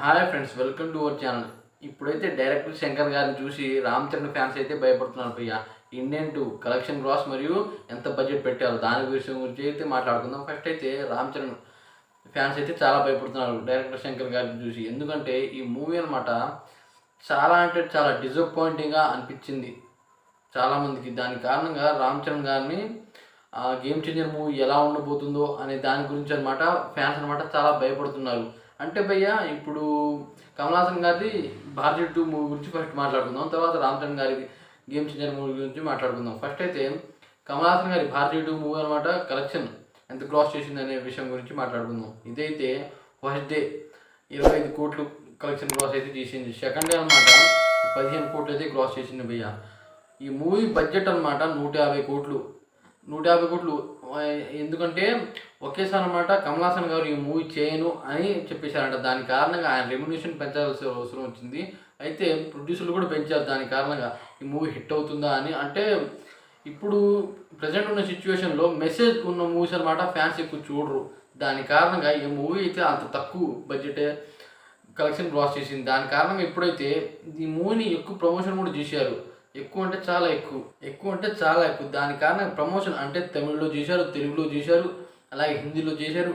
Hi friends, welcome to our channel. ఇప్పుడైతే director Shankar గారిని చూసి రామ్ చరణ్ ఫ్యాన్స్ అయితే భయపడుతున్నారు భయ్య. ఇండియన్ 2 కలెక్షన్ గ్రాస్ మరియు ఎంత బడ్జెట్ పెట్టారు దాని విషయం గురించి అయితే మాట్లాడుకుందాం. ఫస్ట్ అయితే రామ్ చరణ్ ఫ్యాన్స్ అయితే చాలా భయపడుతున్నారు డైరెక్టర్ శంకర్ గారిని చూసి. ఎందుకంటే ఈ మూవీ అనమాట చాలా అంటే చాలా డిసప్పాయింటింగ్గా అనిపించింది చాలామందికి. దాని కారణంగా రామ్ చరణ్ గారిని గేమ్ చేంజర్ మూవీ ఎలా ఉండబోతుందో అనే దాని గురించి అనమాట ఫ్యాన్స్ అనమాట చాలా భయపడుతున్నారు. అంటే భయ్య ఇప్పుడు కమల్ హాసన్ గారిది భారతీయ 2 మూవీ గురించి ఫస్ట్ మాట్లాడుకుందాం. తర్వాత రామ్ చరణ్ గారి గేమ్ చేంజర్ మూవీ గురించి మాట్లాడుకుందాం. ఫస్ట్ అయితే కమల్ హాసన్ గారి భారతీయ 2 మూవీ అనమాట కలెక్షన్ ఎంత క్రాస్ చేసింది అనే విషయం గురించి మాట్లాడుకుందాం. ఇదైతే ఫస్ట్ డే 25 కోట్లు కలెక్షన్ క్రాస్ అయితే చేసింది. సెకండ్ డే అనమాట 15 కోట్లు అయితే క్రాస్ చేసింది భయ్య. ఈ మూవీ బడ్జెట్ అనమాట 150 కోట్లు. 150 కోట్లు ఎందుకంటే ఒకేసారి అనమాట కమల్ హాసన్ గారు ఈ మూవీ చేయను అని చెప్పేశారంట. దాని కారణంగా ఆయన రెమ్యునేషన్ పెంచాల్సిన అవసరం వచ్చింది. అయితే ప్రొడ్యూసర్లు కూడా పెంచారు దాని కారణంగా ఈ మూవీ హిట్ అవుతుందా అని. అంటే ఇప్పుడు ప్రజెంట్ ఉన్న సిచ్యువేషన్లో మెసేజ్ ఉన్న మూవీస్ అనమాట ఫ్యాన్స్ ఎక్కువ చూడరు. దాని కారణంగా ఈ మూవీ అయితే అంత తక్కువ బడ్జెటే కలెక్షన్ క్రాస్ చేసింది. దాని కారణంగా ఇప్పుడైతే ఈ మూవీని ఎక్కువ ప్రమోషన్ కూడా చేశారు. ఎక్కువ అంటే చాలా ఎక్కువ. దాని కారణంగా ప్రమోషన్ అంటే తమిళ్లో చేశారు, తెలుగులో చేశారు, అలాగే హిందీలో చేశారు,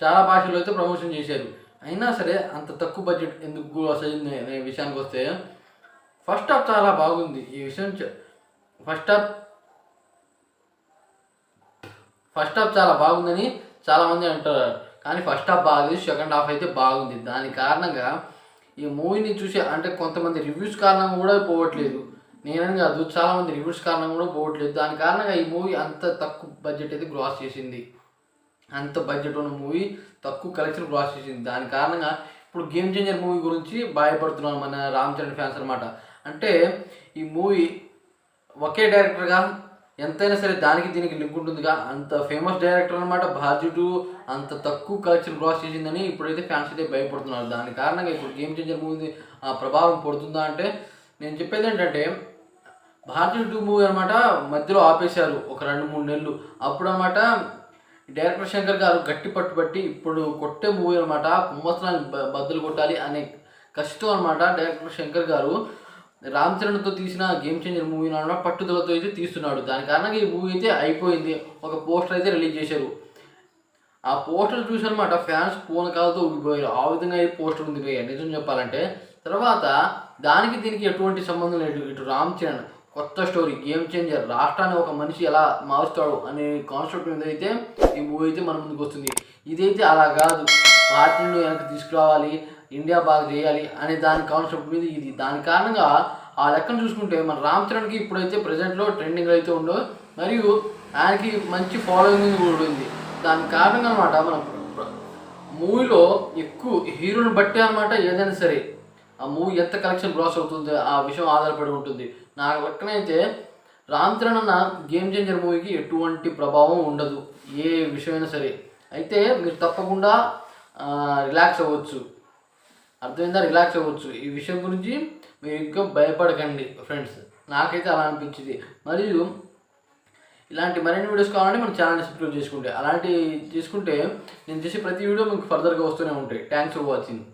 చాలా భాషల్లో అయితే ప్రమోషన్ చేశారు. అయినా సరే అంత తక్కువ బడ్జెట్ ఎందుకు అసలు అనే విషయానికి వస్తే ఫస్ట్ హాఫ్ చాలా బాగుంది. ఈ విషయం ఫస్ట్ హాఫ్ చాలా బాగుందని చాలామంది అంటారు. కానీ ఫస్ట్ హాఫ్ బాగుంది, సెకండ్ హాఫ్ అయితే బాగుంది. దాని కారణంగా ఈ మూవీని చూసి అంటే కొంతమంది రివ్యూస్ కారణంగా కూడా పోవట్లేదు. నేనని కాదు, చాలామంది రివ్యూస్ కారణంగా కూడా పోవట్లేదు. దాని కారణంగా ఈ మూవీ అంత తక్కువ బడ్జెట్ అయితే గ్రాస్ చేసింది. అంత బడ్జెట్ ఉన్న మూవీ తక్కువ కలెక్షన్ క్రాస్ చేసింది. దాని కారణంగా ఇప్పుడు గేమ్ చేంజర్ మూవీ గురించి భయపడుతున్నాను మన రామ్ చరణ్ ఫ్యాన్స్ అనమాట. అంటే ఈ మూవీ ఒకే డైరెక్టర్గా ఎంతైనా సరే దానికి దీనికి లింక్ ఉంటుందిగా, అంత ఫేమస్ డైరెక్టర్ అనమాట. బాధ్యుడు అంత తక్కువ కలెక్షన్ క్రాస్ చేసిందని ఇప్పుడైతే ఫ్యాన్స్ అయితే భయపడుతున్నారు. దాని కారణంగా ఇప్పుడు గేమ్ చేంజర్ మూవీ ప్రభావం పడుతుందా అంటే నేను చెప్పేది ఏంటంటే భారతీయ 2 మూవీ అనమాట మధ్యలో ఆపేశారు ఒక 2-3 నెలలు. అప్పుడు అనమాట డైరెక్టర్ శంకర్ గారు గట్టి పట్టుబట్టి ఇప్పుడు కొట్టే మూవీ అనమాట కుంభస్థలాన్ని బద్దలు కొట్టాలి అనే కష్టం అనమాట. డైరెక్టర్ శంకర్ గారు రామ్ చరణ్తో తీసిన గేమ్ చేంజర్ మూవీ అనమాట పట్టుదలతో అయితే తీస్తున్నాడు. దాని కారణంగా ఈ మూవీ అయితే అయిపోయింది. ఒక పోస్టర్ అయితే రిలీజ్ చేశారు. ఆ పోస్టర్ చూసి అనమాట ఫ్యాన్స్ పూనకాలతో ఊగిపోయారు. ఆ విధంగా అయితే పోస్టర్ ఉంది పోయారు నిజం చెప్పాలంటే. తర్వాత దానికి దీనికి ఎటువంటి సంబంధం లేదు. ఇటు రామ్ చరణ్ కొత్త స్టోరీ గేమ్ చేంజర్, రాష్ట్రాన్ని ఒక మనిషి ఎలా మారుస్తాడు అనే కాన్సెప్ట్ మీద అయితే ఈ మూవీ అయితే మన ముందుకు వస్తుంది. ఇదైతే అలా కాదు, పార్టీని వెనక్కి తీసుకురావాలి, ఇండియా బాగా చేయాలి అనే దాని కాన్సెప్ట్ మీద ఇది. దాని కారణంగా ఆ లెక్కను చూసుకుంటే మన రామ్ చరణ్కి ఇప్పుడైతే ప్రజెంట్లో ట్రెండింగ్ అయితే ఉండవు, మరియు ఆయనకి మంచి ఫాలోయింగ్ కూడా ఉంది. దాని కారణంగా అనమాట మన మూవీలో ఎక్కువ హీరోని బట్టి అనమాట ఏదైనా సరే ఆ మూవీ ఎంత కలెక్షన్ గ్రాస్ అవుతుందో ఆ విషయం ఆధారపడి ఉంటుంది. నా లెక్కనైతే రామ్ చరణ్ అన్న గేమ్ చేంజర్ మూవీకి ఎటువంటి ప్రభావం ఉండదు ఏ విషయమైనా సరే. అయితే మీరు తప్పకుండా రిలాక్స్ అవ్వచ్చు. అర్థమైందా? రిలాక్స్ అవ్వచ్చు. ఈ విషయం గురించి మీరు ఇంకా భయపడకండి ఫ్రెండ్స్. నాకైతే అలా అనిపించింది. మరియు ఇలాంటి మరిన్ని వీడియోస్ కావాలంటే మన ఛానల్ని సబ్స్క్రైబ్ చేసుకుంటే నేను చేసే ప్రతి వీడియో మీకు ఫర్దర్గా వస్తూనే ఉంటాయి. Thanks for watching.